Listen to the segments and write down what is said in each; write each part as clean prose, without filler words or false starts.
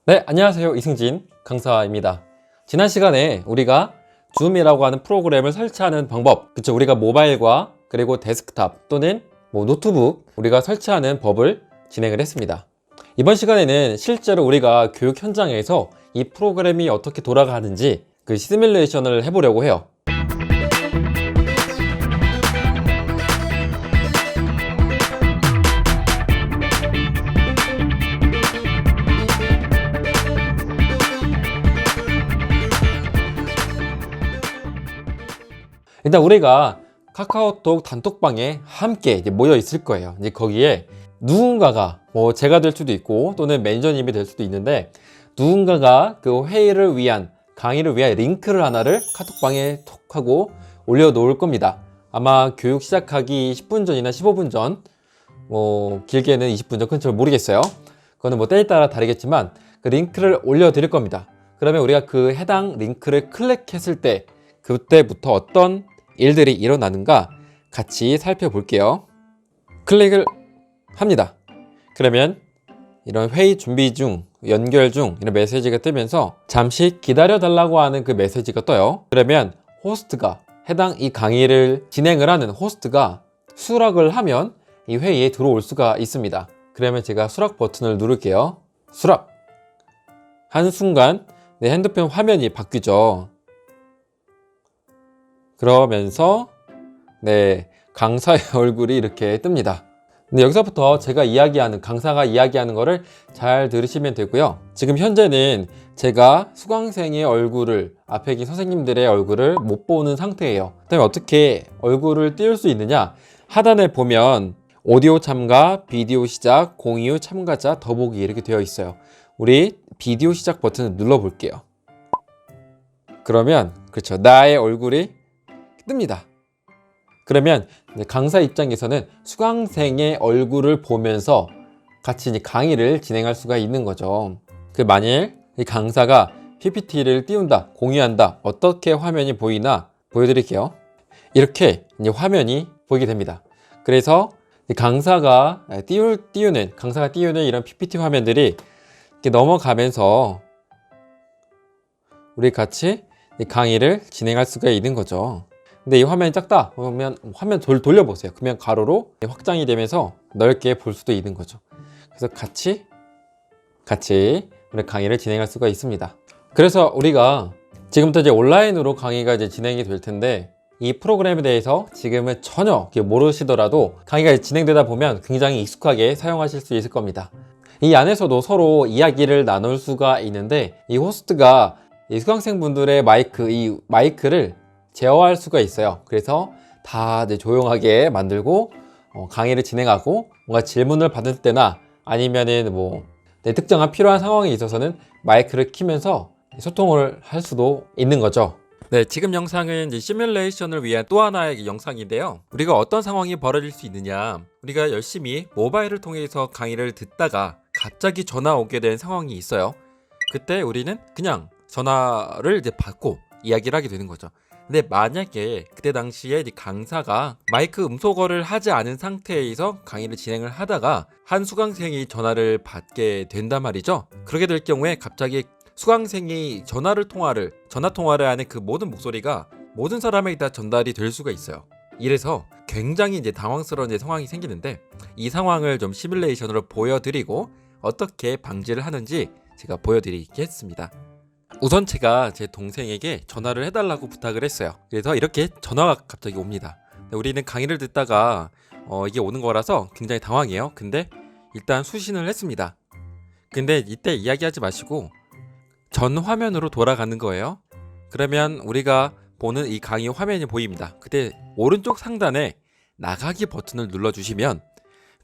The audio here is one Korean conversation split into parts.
네, 안녕하세요. 이승진 강사입니다. 지난 시간에 우리가 줌이라고 하는 프로그램을 설치하는 방법, 그쵸? 우리가 모바일과 그리고 데스크탑 또는 노트북 우리가 설치하는 법을 진행을 했습니다. 이번 시간에는 실제로 우리가 교육 현장에서 이 프로그램이 어떻게 돌아가는지 그 시뮬레이션을 해보려고 해요. 일단 우리가 카카오톡 단톡방에 함께 이제 모여 있을 거예요. 이제 거기에 누군가가 제가 될 수도 있고 또는 매니저님이 될 수도 있는데 누군가가 그 회의를 위한 강의를 위한 링크를 하나를 카톡방에 톡 하고 올려 놓을 겁니다. 아마 교육 시작하기 10분 전이나 15분 전, 길게는 20분 전, 그건 잘 모르겠어요. 그거는 때에 따라 다르겠지만 그 링크를 올려 드릴 겁니다. 그러면 우리가 그 해당 링크를 클릭했을 때 그때부터 어떤 일들이 일어나는가 같이 살펴볼게요. 클릭을 합니다. 그러면 이런 회의 준비 중, 연결 중 이런 메시지가 뜨면서 잠시 기다려 달라고 하는 그 메시지가 떠요. 그러면 호스트가 해당 이 강의를 진행을 하는 호스트가 수락을 하면 이 회의에 들어올 수가 있습니다. 그러면 제가 수락 버튼을 누를게요. 수락! 한순간 내 핸드폰 화면이 바뀌죠. 그러면서 강사의 얼굴이 이렇게 뜹니다. 근데 여기서부터 제가 이야기하는, 강사가 이야기하는 거를 잘 들으시면 되고요. 지금 현재는 제가 수강생의 얼굴을, 앞에 계신 선생님들의 얼굴을 못 보는 상태예요. 그다음에 어떻게 얼굴을 띄울 수 있느냐? 하단에 보면 오디오 참가, 비디오 시작, 공유 후 참가자, 더보기 이렇게 되어 있어요. 우리 비디오 시작 버튼을 눌러 볼게요. 그러면 그렇죠, 나의 얼굴이 뜹니다. 그러면 강사 입장에서는 수강생의 얼굴을 보면서 같이 이제 강의를 진행할 수가 있는 거죠. 만일 이 강사가 PPT를 띄운다, 공유한다, 어떻게 화면이 보이나 보여드릴게요. 이렇게 이제 화면이 보이게 됩니다. 그래서 강사가 띄우는 이런 PPT 화면들이 이렇게 넘어가면서 우리 같이 강의를 진행할 수가 있는 거죠. 근데 이 화면이 작다 그러면 화면 돌려보세요. 그러면 가로로 확장이 되면서 넓게 볼 수도 있는 거죠. 그래서 같이 우리 강의를 진행할 수가 있습니다. 그래서 우리가 지금부터 이제 온라인으로 강의가 이제 진행이 될 텐데 이 프로그램에 대해서 지금은 전혀 모르시더라도 강의가 진행되다 보면 굉장히 익숙하게 사용하실 수 있을 겁니다. 이 안에서도 서로 이야기를 나눌 수가 있는데 이 호스트가 이 수강생분들의 이 마이크를 제어할 수가 있어요. 그래서 다 조용하게 만들고 강의를 진행하고 뭔가 질문을 받을 때나 아니면은 내 특정한 필요한 상황에 있어서는 마이크를 켜면서 소통을 할 수도 있는 거죠. 네, 지금 영상은 이제 시뮬레이션을 위한 또 하나의 영상인데요. 우리가 어떤 상황이 벌어질 수 있느냐, 우리가 열심히 모바일을 통해서 강의를 듣다가 갑자기 전화 오게 된 상황이 있어요. 그때 우리는 그냥 전화를 이제 받고 이야기를 하게 되는 거죠. 근데 만약에 그때 당시에 강사가 마이크 음소거를 하지 않은 상태에서 강의를 진행을 하다가 한 수강생이 전화를 받게 된단 말이죠. 그렇게 될 경우에 갑자기 수강생이 전화 통화를 하는 그 모든 목소리가 모든 사람에게 다 전달이 될 수가 있어요. 이래서 굉장히 당황스러운 상황이 생기는데 이 상황을 좀 시뮬레이션으로 보여드리고 어떻게 방지를 하는지 제가 보여드리겠습니다. 우선 제가 제 동생에게 전화를 해달라고 부탁을 했어요. 그래서 이렇게 전화가 갑자기 옵니다. 우리는 강의를 듣다가 이게 오는 거라서 굉장히 당황해요. 근데 일단 수신을 했습니다. 근데 이때 이야기하지 마시고 전 화면으로 돌아가는 거예요. 그러면 우리가 보는 이 강의 화면이 보입니다. 그때 오른쪽 상단에 나가기 버튼을 눌러주시면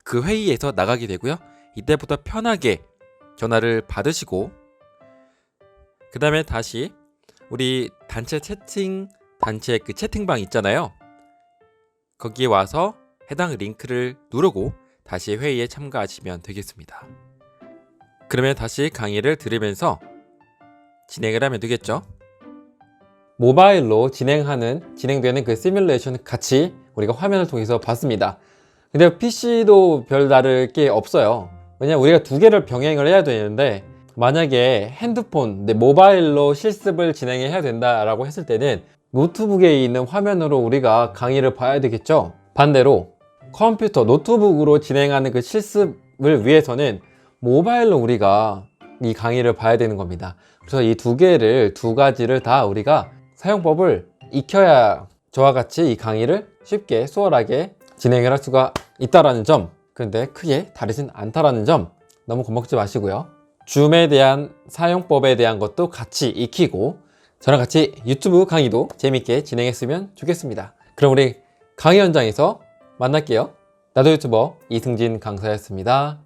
그 회의에서 나가게 되고요. 이때부터 편하게 전화를 받으시고 그 다음에 다시 우리 단체 그 채팅방 있잖아요. 거기에 와서 해당 링크를 누르고 다시 회의에 참가하시면 되겠습니다. 그러면 다시 강의를 들으면서 진행을 하면 되겠죠. 모바일로 진행되는 그 시뮬레이션 같이 우리가 화면을 통해서 봤습니다. 근데 PC도 별 다를 게 없어요. 왜냐면 우리가 두 개를 병행을 해야 되는데 만약에 핸드폰, 모바일로 실습을 진행해야 된다라고 했을 때는 노트북에 있는 화면으로 우리가 강의를 봐야 되겠죠. 반대로 컴퓨터, 노트북으로 진행하는 그 실습을 위해서는 모바일로 우리가 이 강의를 봐야 되는 겁니다. 그래서 이 두 가지를 다 우리가 사용법을 익혀야 저와 같이 이 강의를 쉽게 수월하게 진행을 할 수가 있다라는 점, 근데 크게 다르진 않다라는 점 너무 겁먹지 마시고요. 줌에 대한 사용법에 대한 것도 같이 익히고 저랑 같이 유튜브 강의도 재밌게 진행했으면 좋겠습니다. 그럼 우리 강의 현장에서 만날게요. 나도 유튜버 이승진 강사였습니다.